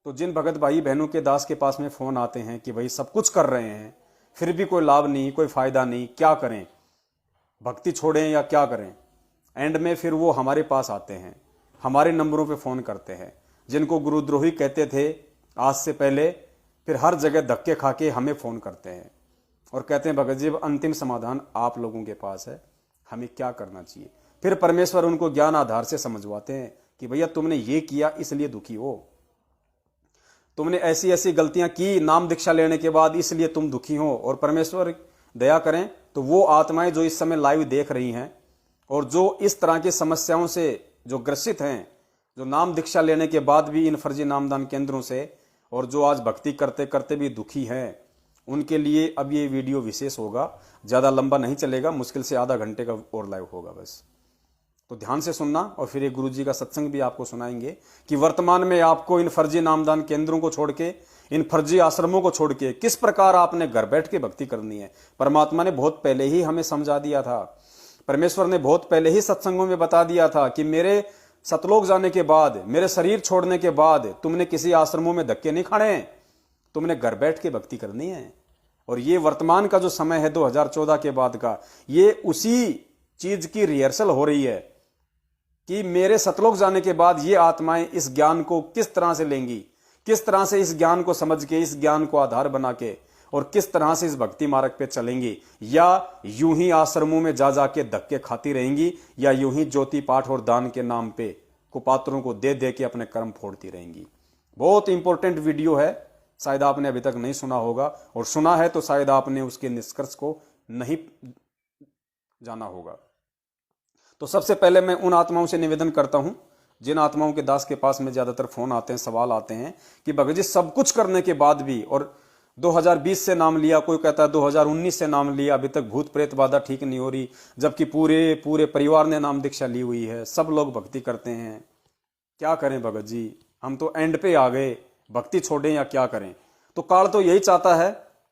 तो जिन भगत भाई बहनों के दास के पास में फोन आते हैं कि भाई सब कुछ कर रहे हैं फिर भी कोई लाभ नहीं, कोई फायदा नहीं, क्या करें, भक्ति छोड़ें या क्या करें, एंड में फिर वो हमारे पास आते हैं, हमारे नंबरों पे फोन करते हैं। जिनको गुरुद्रोही कहते थे आज से पहले, फिर हर जगह धक्के खा के हमें फोन करते हैं और कहते हैं भगत जी अब अंतिम समाधान आप लोगों के पास है, हमें क्या करना चाहिए। फिर परमेश्वर उनको ज्ञान आधार से समझवाते हैं कि भैया तुमने ये किया इसलिए दुखी हो, तुमने ऐसी ऐसी गलतियां की नाम दीक्षा लेने के बाद इसलिए तुम दुखी हो। और परमेश्वर दया करें तो वो आत्माएं जो इस समय लाइव देख रही हैं और जो इस तरह की समस्याओं से जो ग्रसित हैं, जो नाम दीक्षा लेने के बाद भी इन फर्जी नामदान केंद्रों से और जो आज भक्ति करते करते भी दुखी हैं, उनके लिए अब ये वीडियो विशेष होगा, ज़्यादा लंबा नहीं चलेगा, मुश्किल से आधा घंटे का और लाइव होगा बस। तो ध्यान से सुनना और फिर एक गुरुजी का सत्संग भी आपको सुनाएंगे कि वर्तमान में आपको इन फर्जी नामदान केंद्रों को छोड़ के, इन फर्जी आश्रमों को छोड़ के किस प्रकार आपने घर बैठ के भक्ति करनी है। परमात्मा ने बहुत पहले ही हमें समझा दिया था, परमेश्वर ने बहुत पहले ही सत्संगों में बता दिया था कि मेरे सतलोक जाने के बाद, मेरे शरीर छोड़ने के बाद तुमने किसी आश्रमों में धक्के नहीं खाने, तुमने घर बैठ के भक्ति करनी है। और ये वर्तमान का जो समय है 2014 के बाद का, ये उसी चीज की रिहर्सल हो रही है कि मेरे सतलोक जाने के बाद ये आत्माएं इस ज्ञान को किस तरह से लेंगी, किस तरह से इस ज्ञान को समझ के, इस ज्ञान को आधार बना के और किस तरह से इस भक्ति मार्ग पे चलेंगी, या यूं ही आश्रमों में जा जाके धक्के खाती रहेंगी, या यूं ही ज्योति पाठ और दान के नाम पे कुपात्रों को दे दे के अपने कर्म फोड़ती रहेंगी। बहुत इंपॉर्टेंट वीडियो है, शायद आपने अभी तक नहीं सुना होगा, और सुना है तो शायद आपने उसके निष्कर्ष को नहीं जाना होगा। तो सबसे पहले मैं उन आत्माओं से निवेदन करता हूं जिन आत्माओं के दास के पास में ज्यादातर फोन आते हैं, सवाल आते हैं कि भगत जी सब कुछ करने के बाद भी, और 2020 से नाम लिया, कोई कहता है 2019 से नाम लिया, अभी तक भूत प्रेत बाधा ठीक नहीं हो रही, जबकि पूरे पूरे परिवार ने नाम दीक्षा ली हुई है, सब लोग भक्ति करते हैं, क्या करें भगत जी, हम तो एंड पे आ गए, भक्ति छोड़ें या क्या करें। तो काल तो यही चाहता है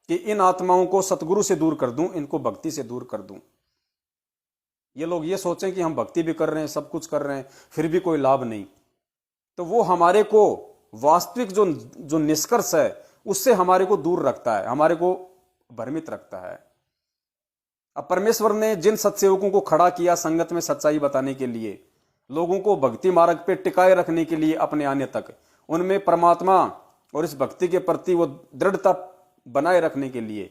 कि इन आत्माओं को सतगुरु से दूर कर दूं, इनको भक्ति से दूर कर दूं। ये लोग ये सोचें कि हम भक्ति भी कर रहे हैं, सब कुछ कर रहे हैं, फिर भी कोई लाभ नहीं, तो वो हमारे को वास्तविक जो निष्कर्ष है उससे हमारे को दूर रखता है, हमारे को भ्रमित रखता है। अब परमेश्वर ने जिन सत्सेवकों को खड़ा किया संगत में सच्चाई बताने के लिए, लोगों को भक्ति मार्ग पे टिकाए रखने के लिए अपने आने तक, उनमें परमात्मा और इस भक्ति के प्रति वो दृढ़ता बनाए रखने के लिए,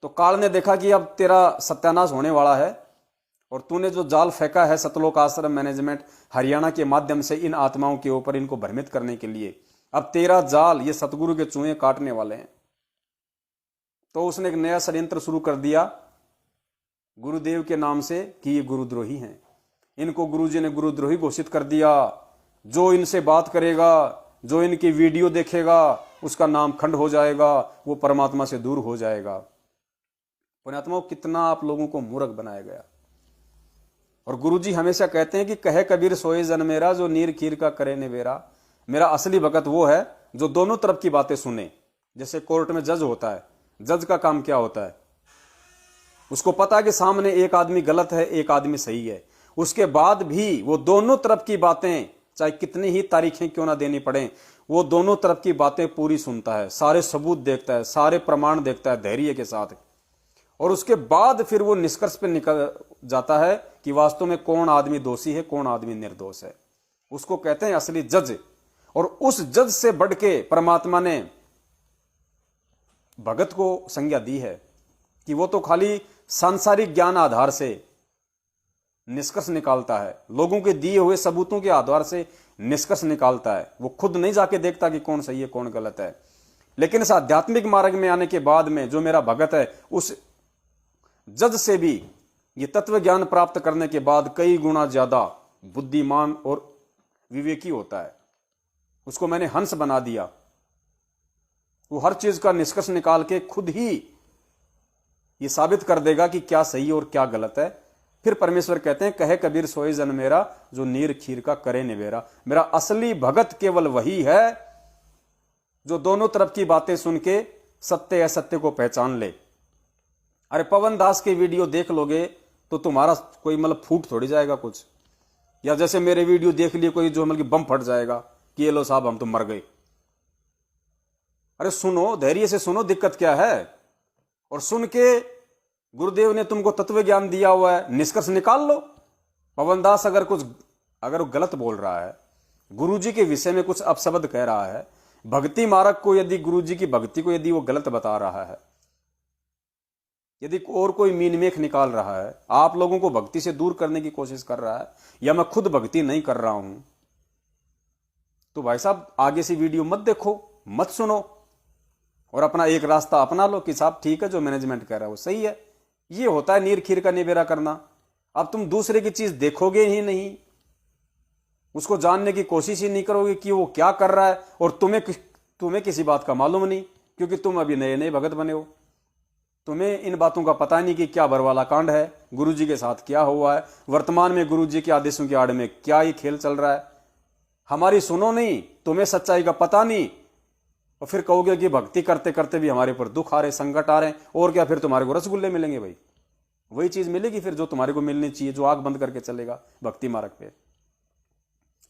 तो काल ने देखा कि अब तेरा सत्यानाश होने वाला है और तूने जो जाल फेंका है सतलोक आश्रम मैनेजमेंट हरियाणा के माध्यम से इन आत्माओं के ऊपर, इनको भ्रमित करने के लिए, अब तेरा जाल ये सतगुरु के चूहे काटने वाले हैं। तो उसने एक नया षड्यंत्र शुरू कर दिया गुरुदेव के नाम से कि ये गुरुद्रोही हैं, इनको गुरुजी ने गुरुद्रोही घोषित कर दिया। जो इनसे बात करेगा, जो इनकी वीडियो देखेगा, उसका नाम खंड हो जाएगा, वो परमात्मा से दूर हो जाएगा। पुण्यात्माओं, कितना आप लोगों को मूर्ख बनाया गया। और गुरुजी हमेशा कहते हैं कि कहे कबीर सोए जन मेरा, जो नीर खीर का करे निवेरा। मेरा असली भगत वो है जो दोनों तरफ की बातें सुने। जैसे कोर्ट में जज होता है, जज का काम क्या होता है, उसको पता है कि सामने एक आदमी गलत है, एक आदमी सही है, उसके बाद भी वो दोनों तरफ की बातें, चाहे कितनी ही तारीखें क्यों ना देनी पड़े, वो दोनों तरफ की बातें पूरी सुनता है, सारे सबूत देखता है, सारे प्रमाण देखता है धैर्य के साथ, और उसके बाद फिर वो निष्कर्ष पे निकल जाता है कि वास्तव में कौन आदमी दोषी है, कौन आदमी निर्दोष है। उसको कहते हैं असली जज। और उस जज से बढ़ के परमात्मा ने भगत को संज्ञा दी है कि वो तो खाली सांसारिक ज्ञान आधार से निष्कर्ष निकालता है, लोगों के दिए हुए सबूतों के आधार से निष्कर्ष निकालता है, वो खुद नहीं जाके देखता कि कौन सही है कौन गलत है। लेकिन इस आध्यात्मिक मार्ग में आने के बाद में जो मेरा भगत है, उस जज से भी ये तत्व ज्ञान प्राप्त करने के बाद कई गुना ज्यादा बुद्धिमान और विवेकी होता है। उसको मैंने हंस बना दिया, वो हर चीज का निष्कर्ष निकाल के खुद ही ये साबित कर देगा कि क्या सही और क्या गलत है। फिर परमेश्वर कहते हैं कहे कबीर सोए जन मेरा, जो नीर खीर का करे निवेरा। मेरा असली भगत केवल वही है जो दोनों तरफ की बातें सुन के सत्य असत्य को पहचान ले। अरे पवन दास की वीडियो देख लोगे तो तुम्हारा कोई मतलब फूट थोड़ी जाएगा कुछ, या जैसे मेरे वीडियो देख लिए कोई जो मतलब बम फट जाएगा कि ये लो साहब हम तो मर गए। अरे सुनो, धैर्य से सुनो, दिक्कत क्या है। और सुन के गुरुदेव ने तुमको तत्व ज्ञान दिया हुआ है, निष्कर्ष निकाल लो। पवन दास अगर वो गलत बोल रहा है, गुरुजी के विषय में कुछ अपशब्द कह रहा है, भक्ति मार्ग को यदि गुरुजी की भक्ति को यदि वो गलत बता रहा है, यदि और कोई मीनमेख निकाल रहा है, आप लोगों को भक्ति से दूर करने की कोशिश कर रहा है, या मैं खुद भक्ति नहीं कर रहा हूं, तो भाई साहब आगे से वीडियो मत देखो, मत सुनो, और अपना एक रास्ता अपना लो कि साहब ठीक है, जो मैनेजमेंट कह रहा है वो सही है। ये होता है नीर खीर का निबेरा करना। अब तुम दूसरे की चीज देखोगे ही नहीं, उसको जानने की कोशिश ही नहीं करोगे कि वो क्या कर रहा है, और तुम्हें किसी बात का मालूम नहीं, क्योंकि तुम अभी नए नए भगत बने हो। तुम्हें इन बातों का पता नहीं कि क्या बरवाला कांड है, गुरुजी के साथ क्या हुआ है, वर्तमान में गुरुजी के आदेशों की आड़ में क्या ये खेल चल रहा है। हमारी सुनो नहीं, तुम्हें सच्चाई का पता नहीं, और फिर कहोगे कि भक्ति करते करते भी हमारे ऊपर दुख आ रहे, संकट आ रहे, और क्या फिर तुम्हारे को रसगुल्ले मिलेंगे भाई। वही चीज मिलेगी फिर जो तुम्हारे को मिलनी चाहिए, जो आंख बंद करके चलेगा भक्ति मार्ग पे।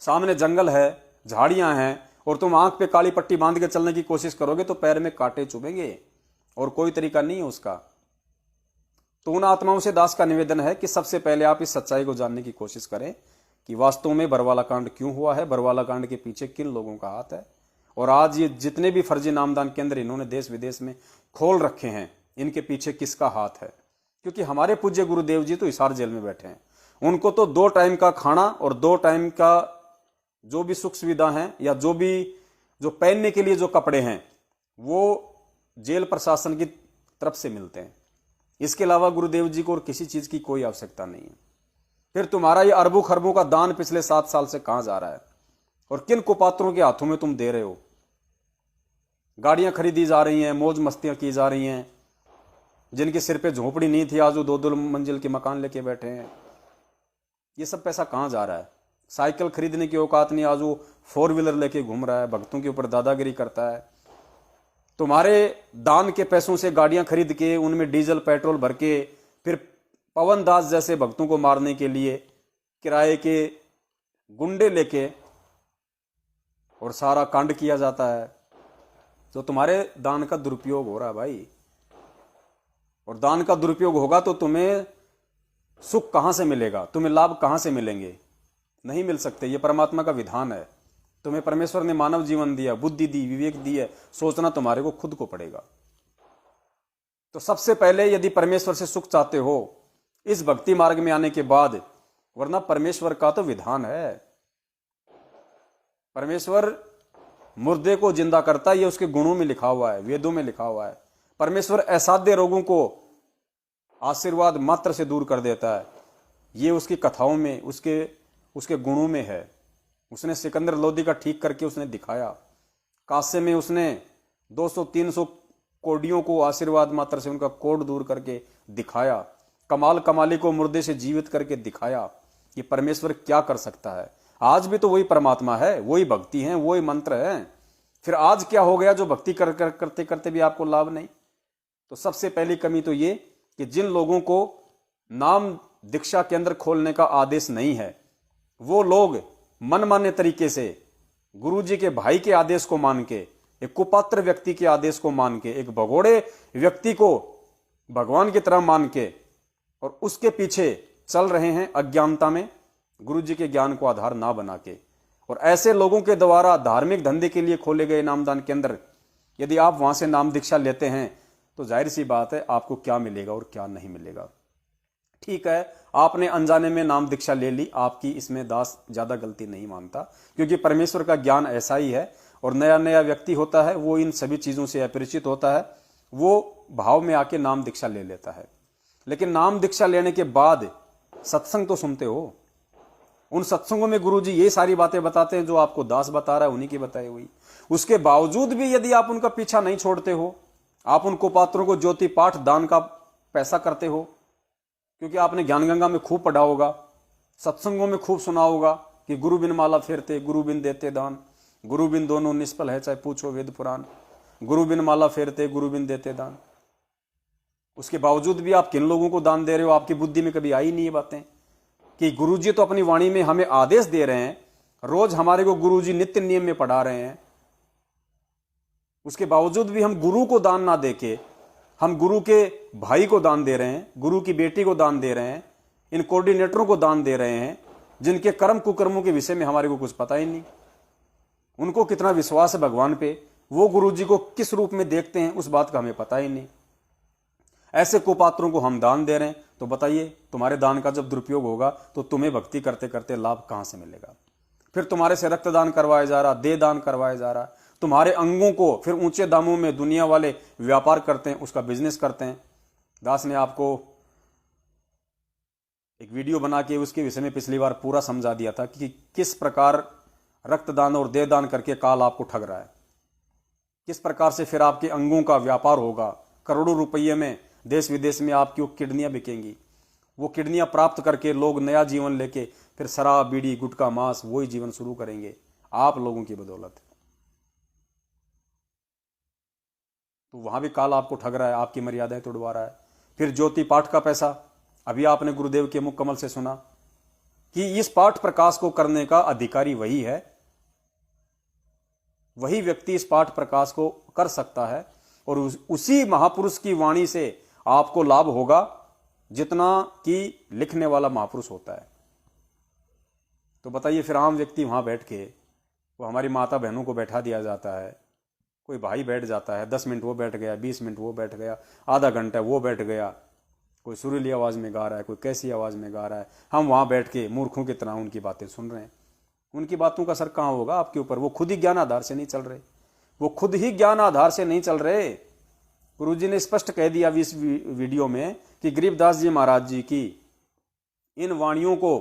सामने जंगल है, झाड़ियां हैं, और तुम आंख पे काली पट्टी बांध के चलने की कोशिश करोगे तो पैर में कांटे चुभेंगे, और कोई तरीका नहीं है उसका। तो उन आत्माओं से दास का निवेदन है कि सबसे पहले आप इस सच्चाई को जानने की कोशिश करें कि वास्तव में बरवाला कांड क्यों हुआ है, बरवाला कांड के पीछे किन लोगों का हाथ है। और आज ये जितने भी फर्जी नामदान केंद्र इन्होंने देश विदेश में खोल रखे हैं, इनके पीछे किसका हाथ है। क्योंकि हमारे पूज्य गुरुदेव जी तो हिसार जेल में बैठे हैं, उनको तो 2 टाइम का खाना और 2 टाइम का जो भी सुख सुविधा है, या जो पहनने के लिए जो कपड़े हैं, वो जेल प्रशासन की तरफ से मिलते हैं। इसके अलावा गुरुदेव जी को और किसी चीज की कोई आवश्यकता नहीं है। फिर तुम्हारा ये अरबों खरबों का दान पिछले 7 साल से कहां जा रहा है, और किन कुपात्रों के हाथों में तुम दे रहे हो। गाड़ियां खरीदी जा रही हैं, मौज मस्तियां की जा रही हैं, जिनके सिर पे झोपड़ी नहीं थी आज वो 2-2 मंजिल के मकान लेके बैठे हैं। ये सब पैसा कहां जा रहा है। साइकिल खरीदने की औकात नहीं, आज वो 4 व्हीलर लेके घूम रहा है, भक्तों के ऊपर दादागिरी करता है। तुम्हारे दान के पैसों से गाड़ियां खरीद के उनमें डीजल पेट्रोल भर के फिर पवन दास जैसे भक्तों को मारने के लिए किराए के गुंडे लेके और सारा कांड किया जाता है। तो तुम्हारे दान का दुरुपयोग हो रहा है भाई, और दान का दुरुपयोग होगा तो तुम्हें सुख कहां से मिलेगा, तुम्हें लाभ कहां से मिलेंगे, नहीं मिल सकते। ये परमात्मा का विधान है। तुम्हें परमेश्वर ने मानव जीवन दिया, बुद्धि दी, विवेक दी है, सोचना तुम्हारे को खुद को पड़ेगा। तो सबसे पहले यदि परमेश्वर से सुख चाहते हो इस भक्ति मार्ग में आने के बाद, वरना परमेश्वर का तो विधान है, परमेश्वर मुर्दे को जिंदा करता है, ये उसके गुणों में लिखा हुआ है, वेदों में लिखा हुआ है। परमेश्वर असाध्य रोगों को आशीर्वाद मात्र से दूर कर देता है, ये उसकी कथाओं में, उसके गुणों में है। उसने सिकंदर लोदी का ठीक करके उसने दिखाया। कासे में उसने 200-300 कोडियों को आशीर्वाद मात्र से उनका कोड दूर करके दिखाया। कमाल कमाली को मुर्दे से जीवित करके दिखाया कि परमेश्वर क्या कर सकता है। आज भी तो वही परमात्मा है, वही भक्ति है, वही मंत्र है। फिर आज क्या हो गया जो भक्ति करते करते भी आपको लाभ नहीं। तो सबसे पहली कमी तो ये कि जिन लोगों को नाम दीक्षा केंद्र खोलने का आदेश नहीं है, वो लोग मनमाने तरीके से गुरुजी के भाई के आदेश को मान के, एक कुपात्र व्यक्ति के आदेश को मान के, एक भगोड़े व्यक्ति को भगवान की तरह मान के, और उसके पीछे चल रहे हैं अज्ञानता में, गुरुजी के ज्ञान को आधार ना बना के। और ऐसे लोगों के द्वारा धार्मिक धंधे के लिए खोले गए नामदान केंद्र, यदि आप वहां से नाम दीक्षा लेते हैं तो जाहिर सी बात है आपको क्या मिलेगा और क्या नहीं मिलेगा। ठीक है, आपने अनजाने में नाम दीक्षा ले ली, आपकी इसमें दास ज्यादा गलती नहीं मानता, क्योंकि परमेश्वर का ज्ञान ऐसा ही है। और नया नया व्यक्ति होता है, वो इन सभी चीजों से अपरिचित होता है, वो भाव में आके नाम दीक्षा ले लेता है। लेकिन नाम दीक्षा लेने के बाद सत्संग तो सुनते हो। उन सत्संगों में गुरुजी ये सारी बातें बताते हैं जो आपको दास बता रहा है, उन्हीं की बताई हुई। उसके बावजूद भी यदि आप उनका पीछा नहीं छोड़ते हो, आप उनको पात्रों को ज्योति पाठ दान का पैसा करते हो, क्योंकि आपने ज्ञान गंगा में खूब पढ़ा होगा, सत्संगों में खूब सुना होगा कि गुरु बिन माला फेरते, गुरु बिन देते दान, गुरु बिन दोनों निष्फल है चाहे पूछो वेद पुराण, गुरु बिन माला फेरते, गुरु बिन देते दान। उसके बावजूद भी आप किन लोगों को दान दे रहे हो, आपकी बुद्धि में कभी आई नहीं ये बातें कि गुरुजी तो अपनी वाणी में हमें आदेश दे रहे हैं, रोज हमारे को गुरुजी नित्य नियम में पढ़ा रहे हैं, उसके बावजूद भी हम गुरु को दान ना देके हम गुरु के भाई को दान दे रहे हैं, गुरु की बेटी को दान दे रहे हैं, इन कोऑर्डिनेटरों को दान दे रहे हैं जिनके कर्म कुकर्मों के विषय में हमारे को कुछ पता ही नहीं। उनको कितना विश्वास है भगवान पे, वो गुरु जी को किस रूप में देखते हैं उस बात का हमें पता ही नहीं। ऐसे कुपात्रों को हम दान दे रहे हैं, तो बताइए तुम्हारे दान का जब दुरुपयोग होगा तो तुम्हें भक्ति करते करते लाभ कहां से मिलेगा। फिर तुम्हारे से रक्तदान करवाया जा रहा, देह दान करवाया जा रहा, तुम्हारे अंगों को फिर ऊंचे दामों में दुनिया वाले व्यापार करते हैं, उसका बिजनेस करते हैं। दास ने आपको एक वीडियो बना के उसके विषय में पिछली बार पूरा समझा दिया था कि किस प्रकार रक्तदान और देह दान करके काल आपको ठग रहा है, किस प्रकार से फिर आपके अंगों का व्यापार होगा, करोड़ों रुपये में देश विदेश में आपकी वो किडनियां बिकेंगी। वो किडनियां प्राप्त करके लोग नया जीवन लेके फिर शराब बीड़ी गुटखा मांस वही जीवन शुरू करेंगे आप लोगों की बदौलत। तो वहां भी काल आपको ठग रहा है, आपकी मर्यादाएं तोड़वा रहा है। फिर ज्योति पाठ का पैसा, अभी आपने गुरुदेव के मुख कमल से सुना कि इस पाठ प्रकाश को करने का अधिकारी वही है, वही व्यक्ति इस पाठ प्रकाश को कर सकता है और उसी महापुरुष की वाणी से आपको लाभ होगा जितना कि लिखने वाला महापुरुष होता है। तो बताइए फिर आम व्यक्ति वहां बैठ के, वो हमारी माता बहनों को बैठा दिया जाता है, कोई भाई बैठ जाता है, 10 मिनट वो बैठ गया, 20 मिनट वो बैठ गया, आधा घंटा वो बैठ गया, कोई सुरीली आवाज में गा रहा है, कोई कैसी आवाज में गा रहा है, हम वहां बैठ के मूर्खों की तरह उनकी बातें सुन रहे हैं। उनकी बातों का असर कहां होगा आपके ऊपर? वो खुद ही ज्ञान आधार से नहीं चल रहे, वो खुद ही ज्ञान आधार से नहीं चल रहे। गुरुजी ने स्पष्ट कह दिया इस वीडियो में कि गरीबदास जी महाराज जी की इन वाणियों को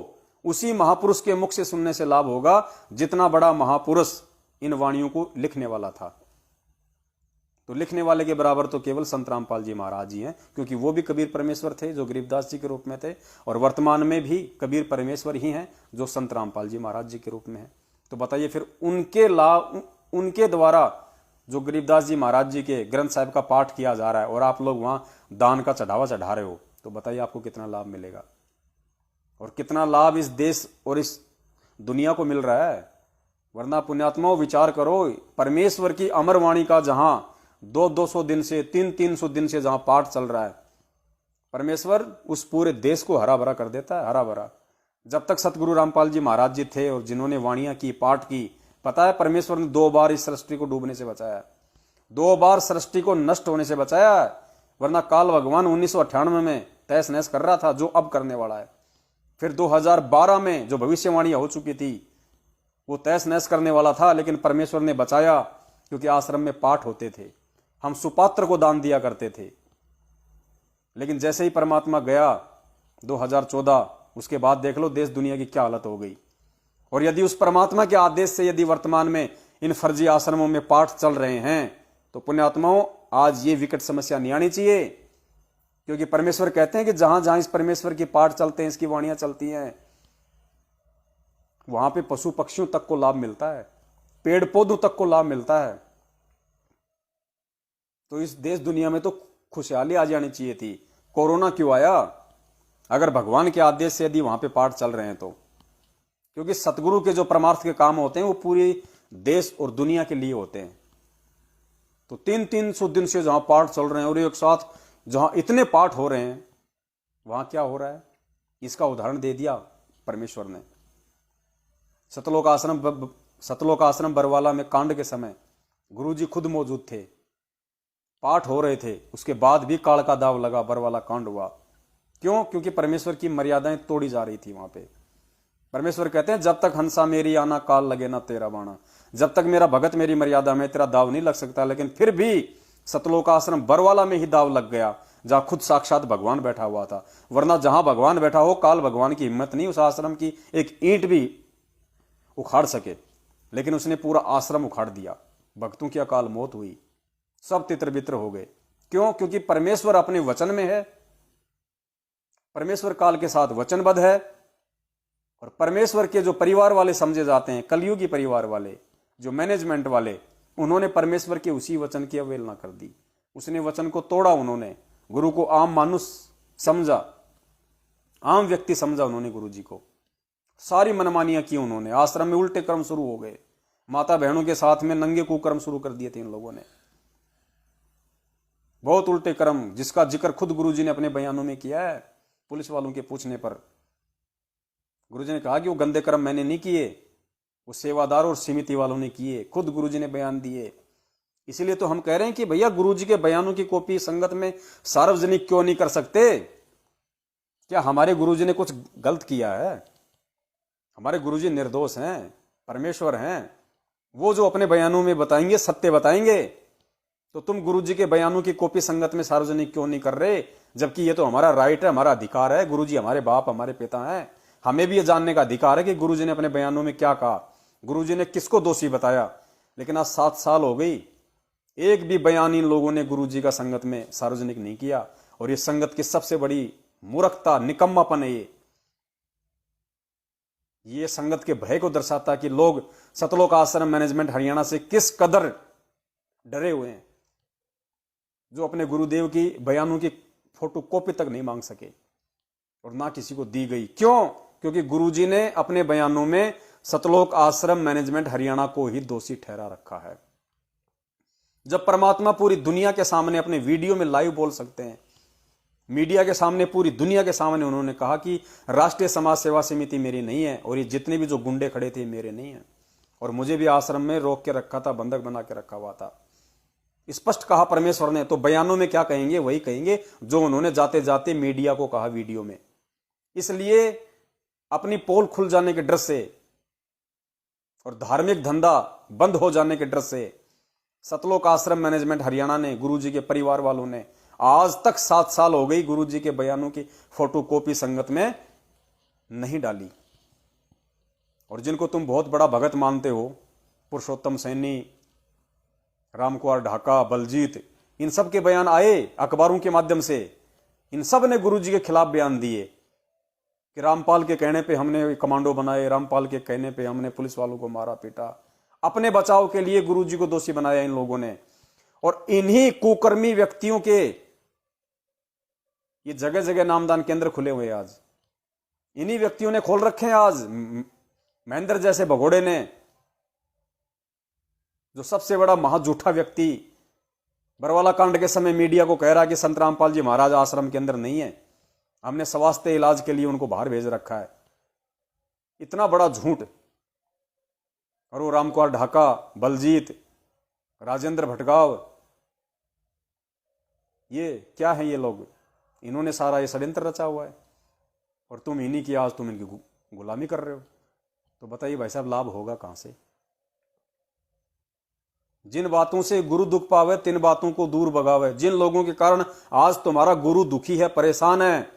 उसी महापुरुष के मुख से सुनने से लाभ होगा जितना बड़ा महापुरुष इन वाणियों को लिखने वाला था। तो लिखने वाले के बराबर तो केवल संत रामपाल जी महाराज जी हैं, क्योंकि वो भी कबीर परमेश्वर थे जो गरीबदास जी के रूप में थे, और वर्तमान में भी कबीर परमेश्वर ही हैं जो संत रामपाल जी महाराज जी के रूप में हैं। तो बताइए फिर उनके लाभ, उनके द्वारा जो गरीबदास जी महाराज जी के ग्रंथ साहिब का पाठ किया जा रहा है और आप लोग वहां दान का चढ़ावा चढ़ा रहे हो, तो बताइए आपको कितना लाभ मिलेगा और कितना लाभ इस देश और इस दुनिया को मिल रहा है। वरना पुण्यात्माओं विचार करो, परमेश्वर की अमर वाणी का जहां 200 दिन से 300 दिन से जहां पाठ चल रहा है, परमेश्वर उस पूरे देश को हरा भरा कर देता है, हरा भरा। जब तक सतगुरु रामपाल जी महाराज जी थे और जिन्होंने वाणियां की, पाठ की, पता है परमेश्वर ने 2 बार इस सृष्टि को डूबने से बचाया, 2 बार सृष्टि को नष्ट होने से बचाया। वरना काल भगवान 1998 में तहस नहस कर रहा था जो अब करने वाला है। फिर 2012 में जो भविष्यवाणी हो चुकी थी वो तहस नहस करने वाला था, लेकिन परमेश्वर ने बचाया क्योंकि आश्रम में पाठ होते थे, हम सुपात्र को दान दिया करते थे। लेकिन जैसे ही परमात्मा गया 2014, उसके बाद देख लो देश दुनिया की क्या हालत हो गई। और यदि उस परमात्मा के आदेश से यदि वर्तमान में इन फर्जी आश्रमों में पाठ चल रहे हैं तो पुण्यात्माओं आज ये विकट समस्या नहीं आनी चाहिए, क्योंकि परमेश्वर कहते हैं कि जहां जहां इस परमेश्वर की पाठ चलते हैं, इसकी वाणियां चलती हैं, वहां पे पशु पक्षियों तक को लाभ मिलता है, पेड़ पौधों तक को लाभ मिलता है। तो इस देश दुनिया में तो खुशहाली आ जानी चाहिए थी। कोरोना क्यों आया? अगर भगवान के आदेश से यदि वहां पे पाठ चल रहे हैं तो, क्योंकि सतगुरु के जो परमार्थ के काम होते हैं वो पूरे देश और दुनिया के लिए होते हैं। तो 300 दिन से जहां पाठ चल रहे हैं और एक साथ जहां इतने पाठ हो रहे हैं, वहां क्या हो रहा है इसका उदाहरण दे दिया परमेश्वर ने। सतलोक आश्रम बरवाला में कांड के समय गुरुजी खुद मौजूद थे, पाठ हो रहे थे, उसके बाद भी काल का दाव लगा, बरवाला कांड हुआ। क्यों? क्योंकि परमेश्वर की मर्यादाएं तोड़ी जा रही थी वहां पे। परमेश्वर कहते हैं जब तक हंसा मेरी आना काल लगे ना तेरा बाणा, जब तक मेरा भगत मेरी मर्यादा में तेरा दाव नहीं लग सकता। लेकिन फिर भी सतलोक आश्रम बरवाला में ही दाव लग गया जहां खुद साक्षात भगवान बैठा हुआ था। वरना जहां भगवान बैठा हो, काल भगवान की हिम्मत नहीं उस आश्रम की एक ईंट भी उखाड़ सके, लेकिन उसने पूरा आश्रम उखाड़ दिया। भक्तों की अकाल मौत हुई, सब तितर बितर हो गए। क्यों? क्योंकि परमेश्वर अपने वचन में है, परमेश्वर काल के साथ वचनबद्ध है। और परमेश्वर के जो परिवार वाले समझे जाते हैं, कलयुगी परिवार वाले, जो मैनेजमेंट वाले, उन्होंने परमेश्वर के उसी वचन की अवहेलना कर दी। उसने वचन को तोड़ा, उन्होंने गुरु को आम मानुष समझा, आम व्यक्ति समझा उन्होंने गुरु जी को, सारी मनमानियां की उन्होंने। आश्रम में उल्टे कर्म शुरू हो गए, माता बहनों के साथ में नंगे कुकर्म शुरू कर दिए थे इन लोगों ने। बहुत उल्टे कर्म, जिसका जिक्र खुद गुरुजी ने अपने बयानों में किया है। पुलिस वालों के पूछने पर गुरुजी ने कहा कि वो गंदे कर्म मैंने नहीं किए, वो सेवादार और समिति वालों ने किए, खुद गुरुजी ने बयान दिए। इसीलिए तो हम कह रहे हैं कि भैया गुरुजी के बयानों की कॉपी संगत में सार्वजनिक क्यों नहीं कर सकते? क्या हमारे गुरुजी ने कुछ गलत किया है? हमारे गुरुजी निर्दोष हैं, परमेश्वर हैं। वो जो अपने बयानों में बताएंगे सत्य बताएंगे। तो तुम गुरुजी के बयानों की कॉपी संगत में सार्वजनिक क्यों नहीं कर रहे? जबकि ये तो हमारा राइट है, हमारा अधिकार है। गुरुजी हमारे बाप, हमारे पिता हैं। हमें भी ये जानने का अधिकार है कि गुरुजी ने अपने बयानों में क्या कहा, गुरुजी ने किसको दोषी बताया। लेकिन आज 7 साल हो गई, एक भी बयान इन लोगों ने गुरुजी का संगत में सार्वजनिक नहीं किया। और ये संगत की सबसे बड़ी मूर्खता, निकम्मापन है। ये संगत के भय को दर्शाता कि लोग सतलोक आश्रम मैनेजमेंट हरियाणा से किस कदर डरे हुए हैं, जो अपने गुरुदेव की बयानों की फोटो कॉपी तक नहीं मांग सके और ना किसी को दी गई। क्यों? क्योंकि गुरुजी ने अपने बयानों में सतलोक आश्रम मैनेजमेंट हरियाणा को ही दोषी ठहरा रखा है। जब परमात्मा पूरी दुनिया के सामने अपने वीडियो में लाइव बोल सकते हैं, मीडिया के सामने, पूरी दुनिया के सामने उन्होंने कहा कि राष्ट्रीय समाज सेवा समिति मेरी नहीं है और ये जितने भी जो गुंडे खड़े थे मेरे नहीं है, और मुझे भी आश्रम में रोक के रखा था, बंधक बना के रखा हुआ था, स्पष्ट कहा परमेश्वर ने। तो बयानों में क्या कहेंगे? वही कहेंगे जो उन्होंने जाते जाते मीडिया को कहा वीडियो में। इसलिए अपनी पोल खुल जाने के डर से और धार्मिक धंधा बंद हो जाने के डर से सतलोक आश्रम मैनेजमेंट हरियाणा ने, गुरुजी के परिवार वालों ने आज तक 7 साल हो गई गुरुजी के बयानों की फोटोकॉपी संगत में नहीं डाली। और जिनको तुम बहुत बड़ा भगत मानते हो, पुरुषोत्तम सैनी, रामकुमार ढाका, बलजीत, इन सब के बयान आए अखबारों के माध्यम से। इन सब ने गुरुजी के खिलाफ बयान दिए कि रामपाल के कहने पे हमने कमांडो बनाए, रामपाल के कहने पे हमने पुलिस वालों को मारा पीटा। अपने बचाव के लिए गुरुजी को दोषी बनाया इन लोगों ने। और इन्हीं कुकर्मी व्यक्तियों के ये जगह जगह नामदान केंद्र खुले हुए आज, इन्हीं व्यक्तियों ने खोल रखे हैं। आज महेंद्र जैसे भगोड़े ने, जो सबसे बड़ा महाझूठा व्यक्ति, बरवाला कांड के समय मीडिया को कह रहा कि संत रामपाल जी महाराज आश्रम के अंदर नहीं है, हमने स्वास्थ्य इलाज के लिए उनको बाहर भेज रखा है। इतना बड़ा झूठ। और वो रामकुमार ढाका, बलजीत, राजेंद्र भटगांव, ये क्या है? ये लोग, इन्होंने सारा ये षड्यंत्र रचा हुआ है और तुम इन्हीं की आज तुम इनकी गुलामी कर रहे हो। तो बताइए भाई साहब, लाभ होगा कहां से? जिन बातों से गुरु दुख पावे तिन बातों को दूर भगावे। जिन लोगों के कारण आज तुम्हारा गुरु दुखी है, परेशान है,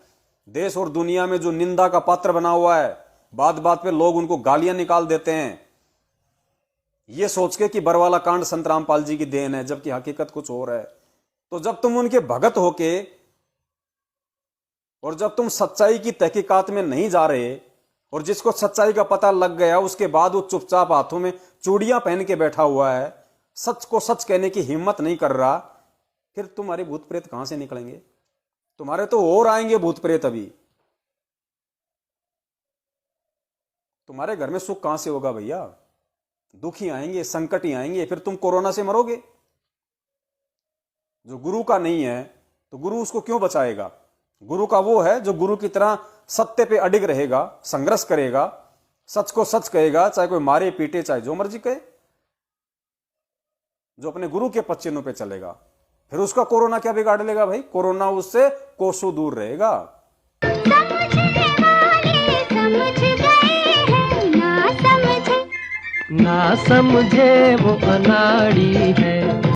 देश और दुनिया में जो निंदा का पात्र बना हुआ है, बात बात पे लोग उनको गालियां निकाल देते हैं, ये सोच के कि बरवाला कांड संत रामपाल जी की देन है, जबकि हकीकत कुछ और है। तो जब तुम उनके भगत होके और जब तुम सच्चाई की तहकीकात में नहीं जा रहे, और जिसको सच्चाई का पता लग गया उसके बाद वो चुपचाप हाथों में चूड़ियां पहन के बैठा हुआ है, सच को सच कहने की हिम्मत नहीं कर रहा, फिर तुम्हारे भूत प्रेत कहां से निकलेंगे? तुम्हारे तो और आएंगे भूत प्रेत। अभी तुम्हारे घर में सुख कहां से होगा भैया? दुख ही आएंगे, संकट ही आएंगे, फिर तुम कोरोना से मरोगे। जो गुरु का नहीं है तो गुरु उसको क्यों बचाएगा? गुरु का वो है जो गुरु की तरह सत्य पे अडिग रहेगा, संघर्ष करेगा, सच को सच कहेगा, चाहे कोई मारे पीटे, चाहे जो मर्जी कहे, जो अपने गुरु के पच्चीनों पे चलेगा। फिर उसका कोरोना क्या बिगाड़ लेगा भाई? कोरोना उससे कोसों दूर रहेगा। ना समझे वो अनाड़ी है।